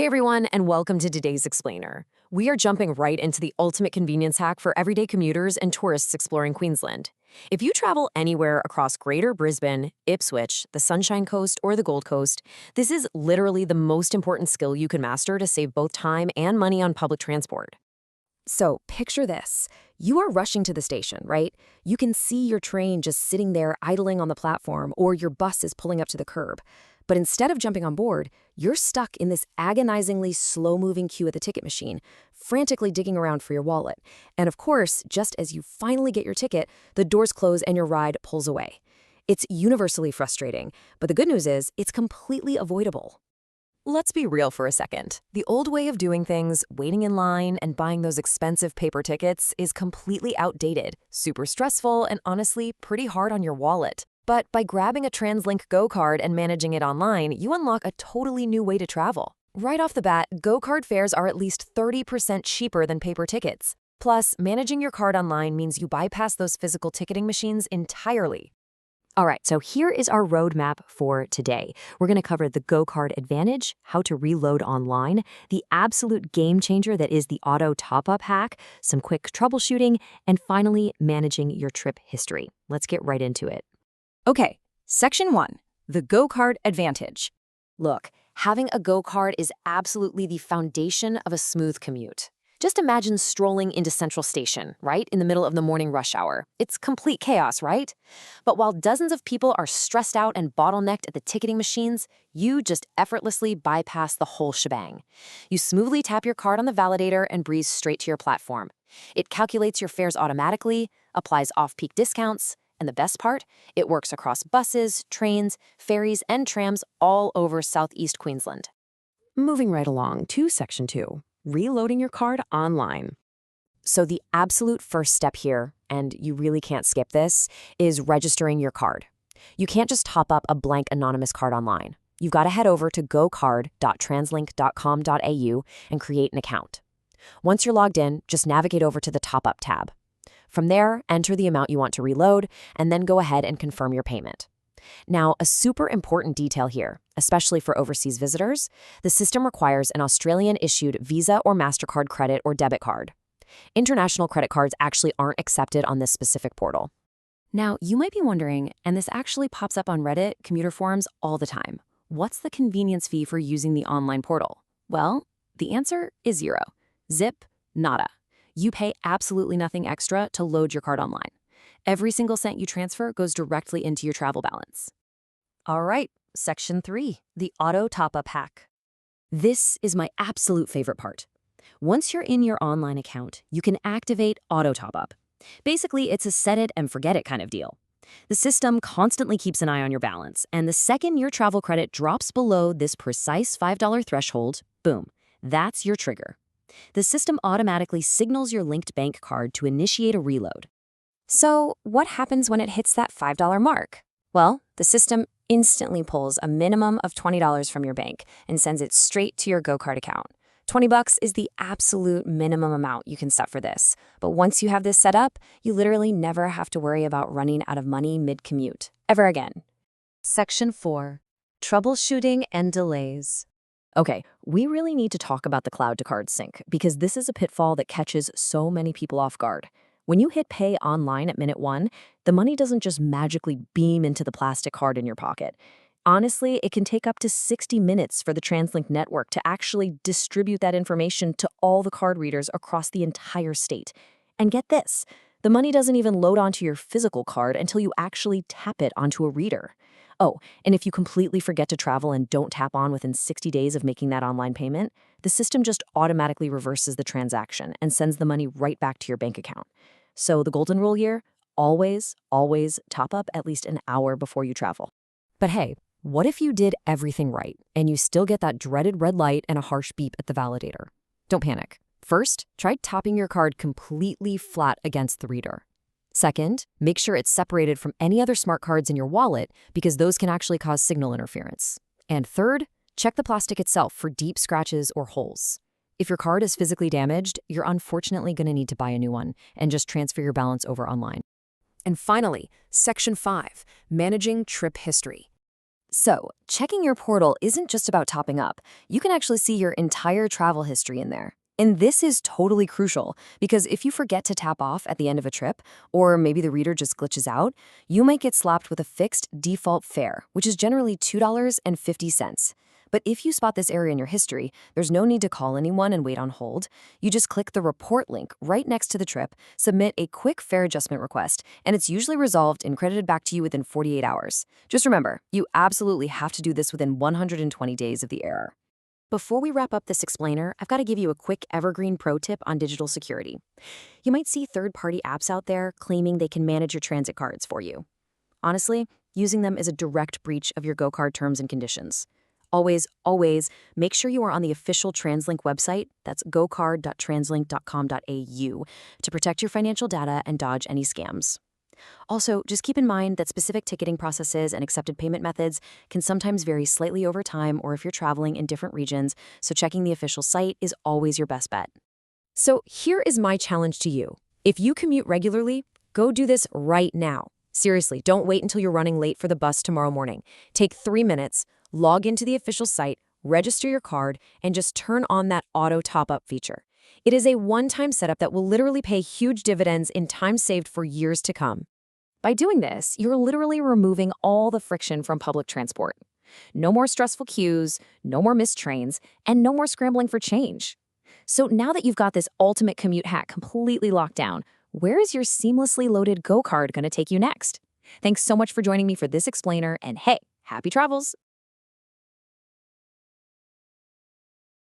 Hey everyone, and welcome to today's Explainer. We are jumping right into the ultimate convenience hack for everyday commuters and tourists exploring Queensland. If you travel anywhere across Greater Brisbane, Ipswich, the Sunshine Coast, or the Gold Coast, this is literally the most important skill you can master to save both time and money on public transport. So, picture this. You are rushing to the station, right? You can see your train just sitting there idling on the platform, or your bus is pulling up to the curb. But instead of jumping on board, you're stuck in this agonizingly slow-moving queue at the ticket machine, frantically digging around for your wallet. And of course, just as you finally get your ticket, the doors close and your ride pulls away. It's universally frustrating, but the good news is it's completely avoidable. Let's be real for a second. The old way of doing things, waiting in line and buying those expensive paper tickets, is completely outdated, super stressful, and honestly, pretty hard on your wallet. But by grabbing a TransLink Go card and managing it online, you unlock a totally new way to travel. Right off the bat, Go card fares are at least 30% cheaper than paper tickets. Plus, managing your card online means you bypass those physical ticketing machines entirely. All right, so here is our roadmap for today. We're going to cover the Go card advantage, how to reload online, the absolute game changer that is the auto top-up hack, some quick troubleshooting, and finally, managing your trip history. Let's get right into it. Okay, Section 1, the Go card advantage. Look, having a Go card is absolutely the foundation of a smooth commute. Just imagine strolling into Central Station, right, in the middle of the morning rush hour. It's complete chaos, right? But while dozens of people are stressed out and bottlenecked at the ticketing machines, you just effortlessly bypass the whole shebang. You smoothly tap your card on the validator and breeze straight to your platform. It calculates your fares automatically, applies off-peak discounts, and the best part, it works across buses, trains, ferries, and trams all over Southeast Queensland. Moving right along to Section 2, reloading your card online. So the absolute first step here, and you really can't skip this, is registering your card. You can't just top up a blank anonymous card online. You've got to head over to gocard.translink.com.au and create an account. Once you're logged in, just navigate over to the Top Up tab. From there, enter the amount you want to reload, and then go ahead and confirm your payment. Now, a super important detail here, especially for overseas visitors, the system requires an Australian-issued Visa or MasterCard credit or debit card. International credit cards actually aren't accepted on this specific portal. Now, you might be wondering, and this actually pops up on Reddit commuter forums all the time, what's the convenience fee for using the online portal? Well, the answer is zero. Zip, nada. You pay absolutely nothing extra to load your card online. Every single cent you transfer goes directly into your travel balance. All right, Section 3, the auto top-up hack. This is my absolute favorite part. Once you're in your online account, you can activate auto top-up. Basically, it's a set-it-and-forget-it kind of deal. The system constantly keeps an eye on your balance, and the second your travel credit drops below this precise $5 threshold, boom, that's your trigger. The system automatically signals your linked bank card to initiate a reload. So, what happens when it hits that $5 mark? Well, the system instantly pulls a minimum of $20 from your bank and sends it straight to your Go card account. $20 is the absolute minimum amount you can set for this. But once you have this set up, you literally never have to worry about running out of money mid-commute, ever again. Section 4, troubleshooting and delays. Okay, we really need to talk about the cloud-to-card sync because this is a pitfall that catches so many people off guard. When you hit pay online at minute 1, the money doesn't just magically beam into the plastic card in your pocket. Honestly, it can take up to 60 minutes for the TransLink network to actually distribute that information to all the card readers across the entire state. And get this, the money doesn't even load onto your physical card until you actually tap it onto a reader. Oh, and if you completely forget to travel and don't tap on within 60 days of making that online payment, the system just automatically reverses the transaction and sends the money right back to your bank account. So the golden rule here, always top up at least an hour before you travel. But hey, what if you did everything right and you still get that dreaded red light and a harsh beep at the validator? Don't panic. First, try tapping your card completely flat against the reader. Second, make sure it's separated from any other smart cards in your wallet because those can actually cause signal interference. And third, check the plastic itself for deep scratches or holes. If your card is physically damaged, you're unfortunately going to need to buy a new one and just transfer your balance over online. And finally, Section 5, managing trip history. So, checking your portal isn't just about topping up. You can actually see your entire travel history in there. And this is totally crucial because if you forget to tap off at the end of a trip, or maybe the reader just glitches out, you might get slapped with a fixed default fare, which is generally $2.50. But if you spot this area in your history, there's no need to call anyone and wait on hold. You just click the report link right next to the trip, submit a quick fare adjustment request, and it's usually resolved and credited back to you within 48 hours. Just remember, you absolutely have to do this within 120 days of the error. Before we wrap up this explainer, I've got to give you a quick evergreen pro tip on digital security. You might see third-party apps out there claiming they can manage your transit cards for you. Honestly, using them is a direct breach of your GoCard terms and conditions. Always, always make sure you are on the official TransLink website, that's gocard.translink.com.au, to protect your financial data and dodge any scams. Also, just keep in mind that specific ticketing processes and accepted payment methods can sometimes vary slightly over time or if you're traveling in different regions, so checking the official site is always your best bet. So here is my challenge to you. If you commute regularly, go do this right now. Seriously, don't wait until you're running late for the bus tomorrow morning. Take 3 minutes, log into the official site, register your card, and just turn on that auto top-up feature. It is a one-time setup that will literally pay huge dividends in time saved for years to come. By doing this, you're literally removing all the friction from public transport. No more stressful queues, no more missed trains, and no more scrambling for change. So now that you've got this ultimate commute hack completely locked down, where is your seamlessly loaded Go card going to take you next? Thanks so much for joining me for this explainer, and hey, happy travels!